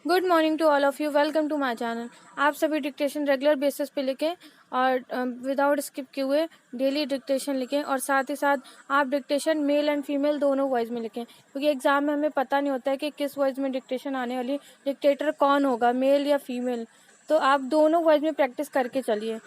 Good morning to all of you, welcome to my channel. आप सभी dictation regular basis पे लिखें और विदाउट स्किप किए हुए डेली डिक्टेशन लिखें, और साथ ही साथ आप डिक्टेशन मेल एंड फीमेल दोनों वॉइस में लिखें, क्योंकि एग्जाम में हमें पता नहीं होता है कि किस वॉइस में डिक्टेशन आने वाली, डिक्टेटर कौन होगा, मेल या फीमेल। तो आप दोनों वॉइस में प्रैक्टिस करके चलिए,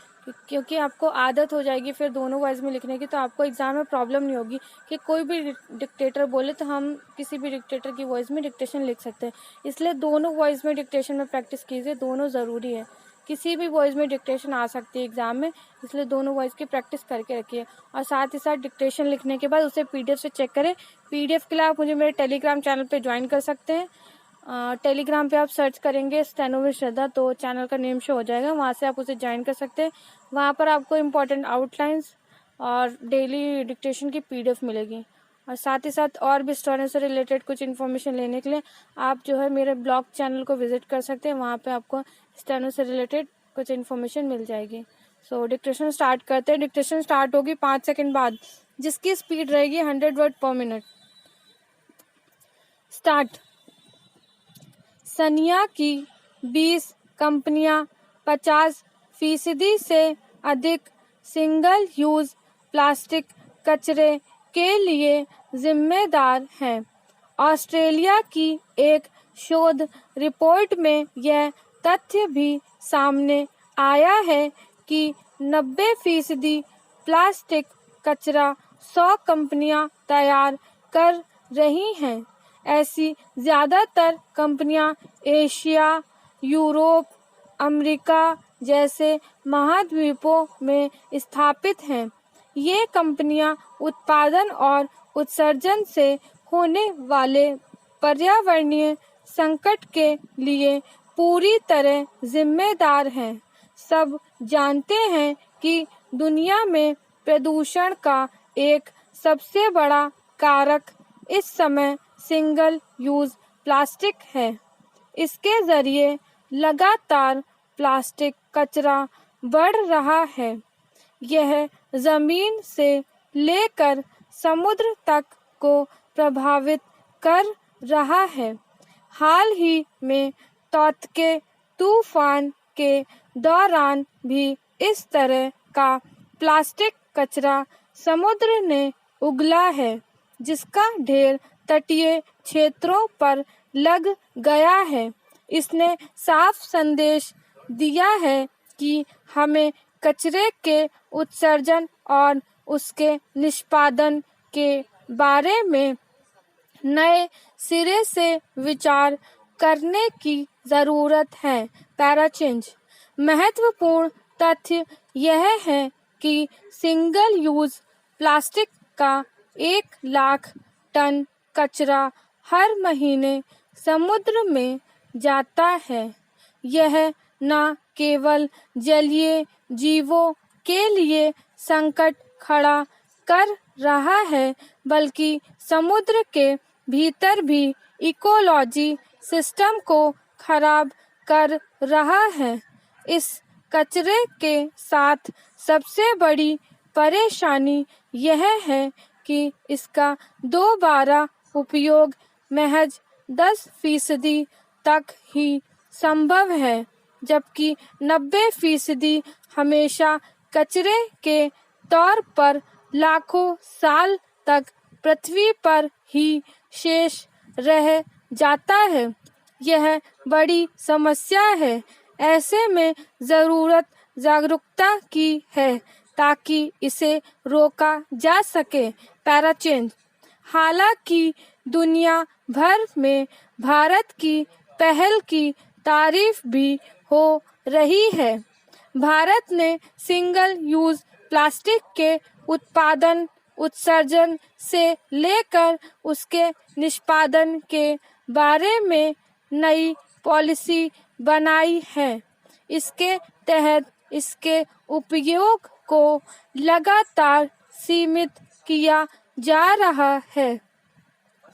क्योंकि आपको आदत हो जाएगी फिर दोनों वॉइस में लिखने की, तो आपको एग्जाम में प्रॉब्लम नहीं होगी कि कोई भी डिक्टेटर बोले तो हम किसी भी डिक्टेटर की वॉइस में डिक्टेशन लिख सकते हैं। इसलिए दोनों वॉइस में डिक्टेशन में प्रैक्टिस कीजिए, दोनों ज़रूरी है। किसी भी वॉइस में डिक्टेशन आ सकती है एग्जाम में, इसलिए दोनों वॉइस की प्रैक्टिस करके रखिए। और साथ ही साथ डिक्टेशन लिखने के बाद उसे पीडीएफ से चेक करें। पीडीएफ के लिए आप मुझे मेरे टेलीग्राम चैनल पे ज्वाइन कर सकते हैं। टेलीग्राम पे आप सर्च करेंगे स्टेनो विद श्रद्धा, तो चैनल का नेम शो हो जाएगा, वहाँ से आप उसे ज्वाइन कर सकते हैं। वहाँ पर आपको इम्पोर्टेंट आउटलाइंस और डेली डिक्टेशन की पीडीएफ मिलेगी। और साथ ही साथ और भी स्टोरी से रिलेटेड कुछ इन्फॉर्मेशन लेने के लिए आप जो है मेरे ब्लॉग चैनल को विजिट कर सकते हैं, वहाँ पे आपको स्टेनो से रिलेटेड कुछ इन्फॉर्मेशन मिल जाएगी। सो डिक्टेशन स्टार्ट करते हैं। डिक्टेशन स्टार्ट होगी 5 सेकंड बाद, जिसकी स्पीड रहेगी 100 वर्ड पर मिनट। स्टार्ट। सनिया की 20 कंपनियां 50% से अधिक सिंगल यूज प्लास्टिक कचरे के लिए जिम्मेदार हैं। ऑस्ट्रेलिया की एक शोध रिपोर्ट में यह तथ्य भी सामने आया है कि 90% प्लास्टिक कचरा 100 कंपनियां तैयार कर रही हैं। ऐसी ज़्यादातर कंपनियां एशिया, यूरोप, अमेरिका जैसे महाद्वीपों में स्थापित हैं। ये कंपनियां उत्पादन और उत्सर्जन से होने वाले पर्यावरणीय संकट के लिए पूरी तरह जिम्मेदार हैं। सब जानते हैं कि दुनिया में प्रदूषण का एक सबसे बड़ा कारक इस समय सिंगल यूज प्लास्टिक है। इसके जरिए लगातार प्लास्टिक कचरा बढ़ रहा है। यह जमीन से लेकर समुद्र तक को प्रभावित कर रहा है। हाल ही में तौत्के तूफान के दौरान भी इस तरह का प्लास्टिक कचरा समुद्र ने उगला है, जिसका ढेर तटीय क्षेत्रों पर लग गया है। इसने साफ संदेश दिया है कि हमें कचरे के उत्सर्जन और उसके निष्पादन के बारे में नए सिरे से विचार करने की ज़रूरत है। पैराचेंज। महत्वपूर्ण तथ्य यह है कि सिंगल यूज प्लास्टिक का 1 लाख टन कचरा हर महीने समुद्र में जाता है। यह न केवल जलीय जीवों के लिए संकट खड़ा कर रहा है, बल्कि समुद्र के भीतर भी इकोलॉजी सिस्टम को खराब कर रहा है। इस कचरे के साथ सबसे बड़ी परेशानी यह है कि इसका दोबारा उपयोग महज 10% तक ही संभव है, जबकि 90% हमेशा कचरे के तौर पर लाखों साल तक पृथ्वी पर ही शेष रह जाता है। यह बड़ी समस्या है। ऐसे में ज़रूरत जागरूकता की है ताकि इसे रोका जा सके। पैराचेंज। हालांकि दुनिया भर में भारत की पहल की तारीफ भी हो रही है। भारत ने सिंगल यूज प्लास्टिक के उत्पादन, उत्सर्जन से लेकर उसके निष्पादन के बारे में नई पॉलिसी बनाई है। इसके तहत इसके उपयोग को लगातार सीमित किया जा रहा है।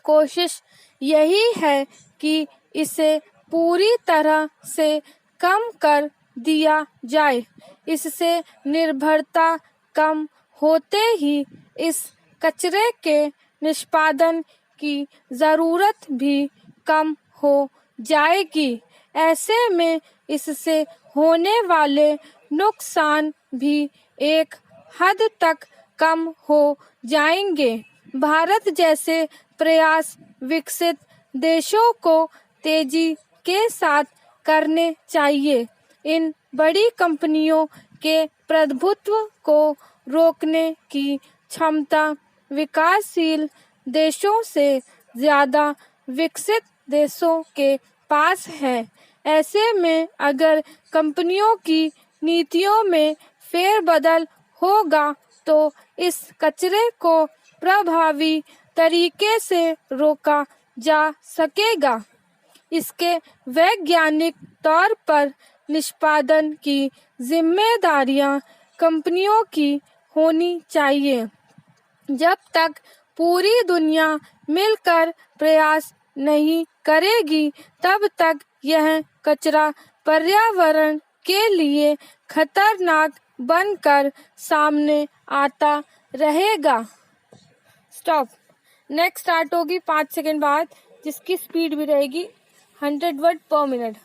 कोशिश यही है कि इसे पूरी तरह से कम कर दिया जाए। इससे निर्भरता कम होते ही इस कचरे के निष्पादन की ज़रूरत भी कम हो जाएगी। ऐसे में इससे होने वाले नुकसान भी एक हद तक कम हो जाएंगे। भारत जैसे प्रयास विकसित देशों को तेजी के साथ करने चाहिए। इन बड़ी कंपनियों के प्रभुत्व को रोकने की क्षमता विकासशील देशों से ज्यादा विकसित देशों के पास है। ऐसे में अगर कंपनियों की नीतियों में फेरबदल होगा तो इस कचरे को प्रभावी तरीके से रोका जा सकेगा। इसके वैज्ञानिक तौर पर निष्पादन की जिम्मेदारियां कंपनियों की होनी चाहिए। जब तक पूरी दुनिया मिलकर प्रयास नहीं करेगी तब तक यह कचरा पर्यावरण के लिए खतरनाक बनकर सामने आता रहेगा। स्टॉप। नेक्स्ट स्टार्ट होगी 5 सेकंड बाद, जिसकी स्पीड भी रहेगी 100 वर्ड पर मिनट।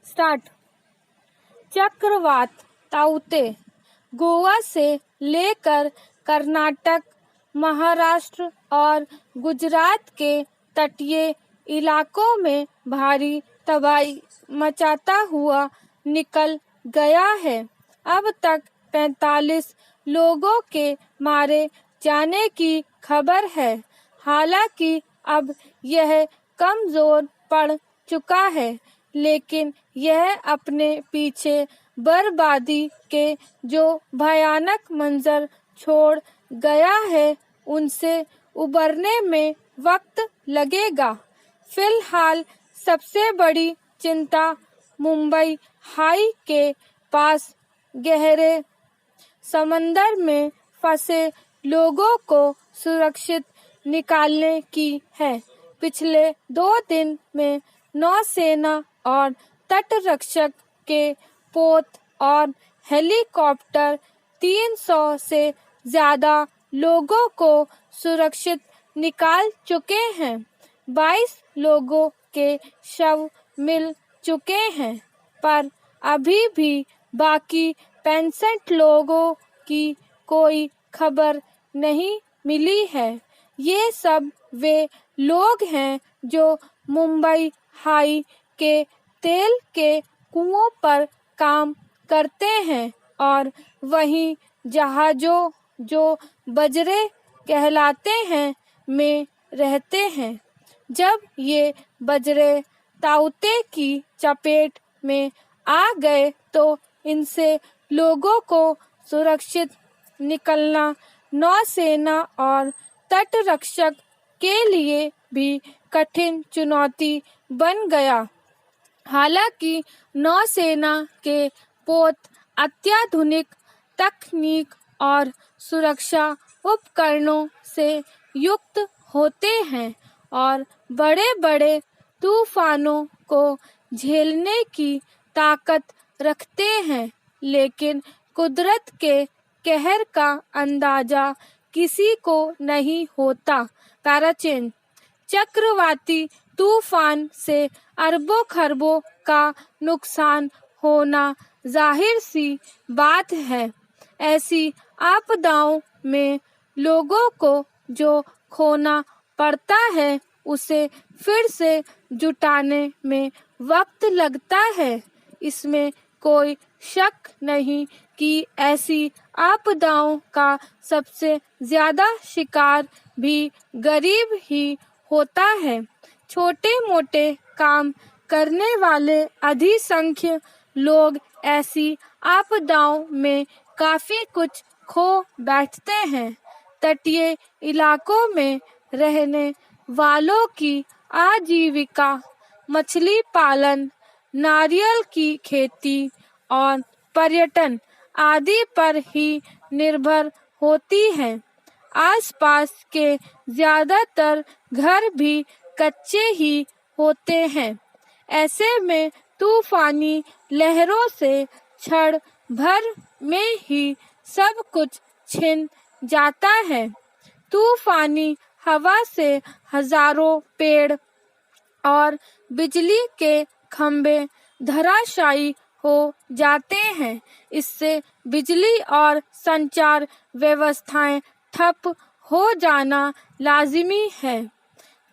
स्टार्ट। चक्रवात ताउते गोवा से लेकर कर्नाटक, महाराष्ट्र और गुजरात के तटीय इलाकों में भारी तबाही मचाता हुआ निकल गया है। अब तक 45 लोगों के मारे जाने की खबर है। हालांकि अब यह कमजोर पड़ चुका है, लेकिन यह अपने पीछे बर्बादी के जो भयानक मंजर छोड़ गया है उनसे उबरने में वक्त लगेगा। फिलहाल सबसे बड़ी चिंता मुंबई हाई के पास गहरे समंदर में फंसे लोगों को सुरक्षित निकालने की है। पिछले 2 दिन में नौसेना और तटरक्षक के पोत और हेलीकॉप्टर 300 से ज्यादा लोगों को सुरक्षित निकाल चुके हैं। 22 लोगों के शव मिल चुके हैं, पर अभी भी बाकी 65 लोगों की कोई खबर नहीं मिली है। ये सब वे लोग हैं जो मुंबई हाई के तेल के कुओं पर काम करते हैं और वहीं जहाजों जो बजरे कहलाते हैं में रहते हैं। जब ये बजरे ताउते की चपेट में आ गए तो इनसे लोगों को सुरक्षित निकलना नौसेना और तटरक्षक के लिए भी कठिन चुनौती बन गया। हालांकि नौसेना के पोत अत्याधुनिक तकनीक और सुरक्षा उपकरणों से युक्त होते हैं और बड़े-बड़े तूफानों को झेलने की ताकत रखते हैं, लेकिन कुदरत के कहर का अंदाजा किसी को नहीं होता। पैराचेन। चक्रवाती तूफान से अरबों खरबों का नुकसान होना जाहिर सी बात है। ऐसी आपदाओं में लोगों को जो खोना पड़ता है उसे फिर से जुटाने में वक्त लगता है। इसमें कोई शक नहीं कि ऐसी आपदाओं का सबसे ज्यादा शिकार भी गरीब ही होता है। छोटे मोटे काम करने वाले अधिसंख्य लोग ऐसी आपदाओं में काफी कुछ खो बैठते हैं। तटीय इलाकों में रहने वालों की आजीविका मछली पालन, नारियल की खेती और पर्यटन आदि पर ही निर्भर होती है। आसपास के ज्यादातर घर भी कच्चे ही होते हैं। ऐसे में तूफानी लहरों से क्षण भर में ही सब कुछ छिन जाता है। तूफानी हवा से हजारों पेड़ और बिजली के खंभे धराशायी हो जाते हैं। इससे बिजली और संचार व्यवस्थाएं ठप हो जाना लाजिमी है।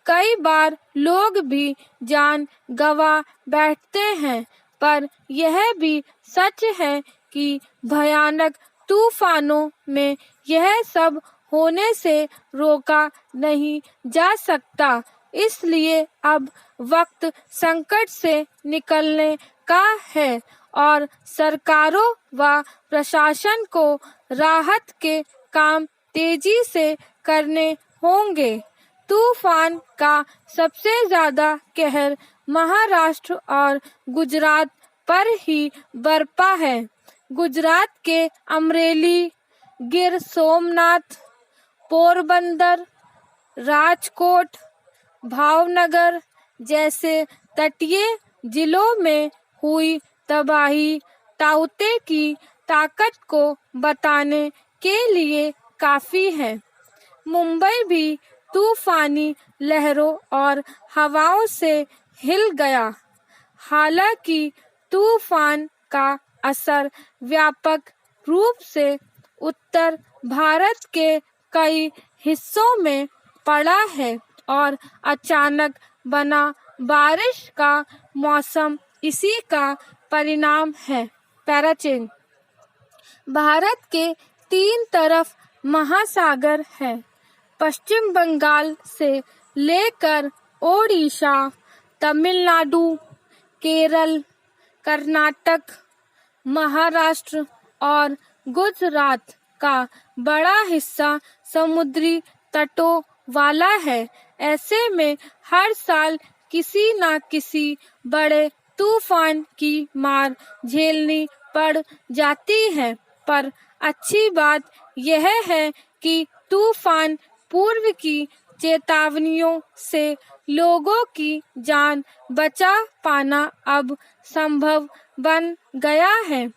कई बार लोग भी जान गंवा बैठते हैं, पर यह भी सच है कि भयानक तूफानों में यह सब होने से रोका नहीं जा सकता। इसलिए अब वक्त संकट से निकलने का है और सरकारों व प्रशासन को राहत के काम तेजी से करने होंगे। तूफान का सबसे ज्यादा कहर महाराष्ट्र और गुजरात पर ही बरपा है। गुजरात के अमरेली, गिर सोमनाथ, पोरबंदर, राजकोट, भावनगर जैसे तटीय जिलों में हुई तबाही ताउते की ताकत को बताने के लिए काफी है। मुंबई भी तूफानी लहरों और हवाओं से हिल गया। हालांकि तूफान का असर व्यापक रूप से उत्तर भारत के कई हिस्सों में पड़ा है और अचानक बना बारिश का मौसम इसी का परिणाम है। पैराचेन भारत के 3 तरफ महासागर है। पश्चिम बंगाल से लेकर ओडिशा, तमिलनाडु, केरल, कर्नाटक, महाराष्ट्र और गुजरात का बड़ा हिस्सा समुद्री तटों वाला है। ऐसे में हर साल किसी न किसी बड़े तूफान की मार झेलनी पड़ जाती है। पर अच्छी बात यह है कि तूफान पूर्व की चेतावनियों से लोगों की जान बचा पाना अब संभव बन गया है।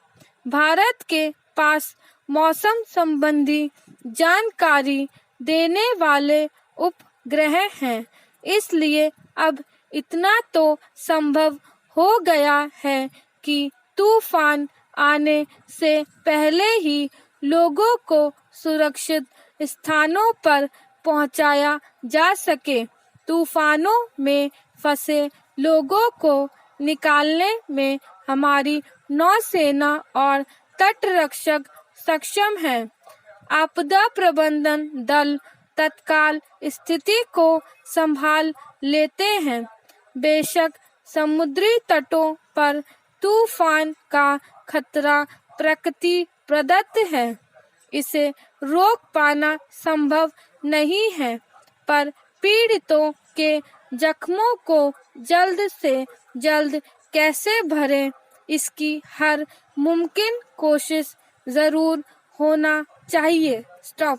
भारत के पास मौसम संबंधी जानकारी देने वाले उपग्रह हैं, इसलिए अब इतना तो संभव हो गया है कि तूफान आने से पहले ही लोगों को सुरक्षित स्थानों पर पहुंचाया जा सके। तूफानों में फंसे लोगों को निकालने में हमारी नौसेना और तटरक्षक सक्षम हैं। आपदा प्रबंधन दल तत्काल स्थिति को संभाल लेते हैं। बेशक समुद्री तटों पर तूफान का खतरा प्रकृति प्रदत्त है, इसे रोक पाना संभव नहीं है, पर पीड़ितों के जख्मों को जल्द से जल्द कैसे भरें, इसकी हर मुमकिन कोशिश जरूर होना चाहिए। स्टॉप।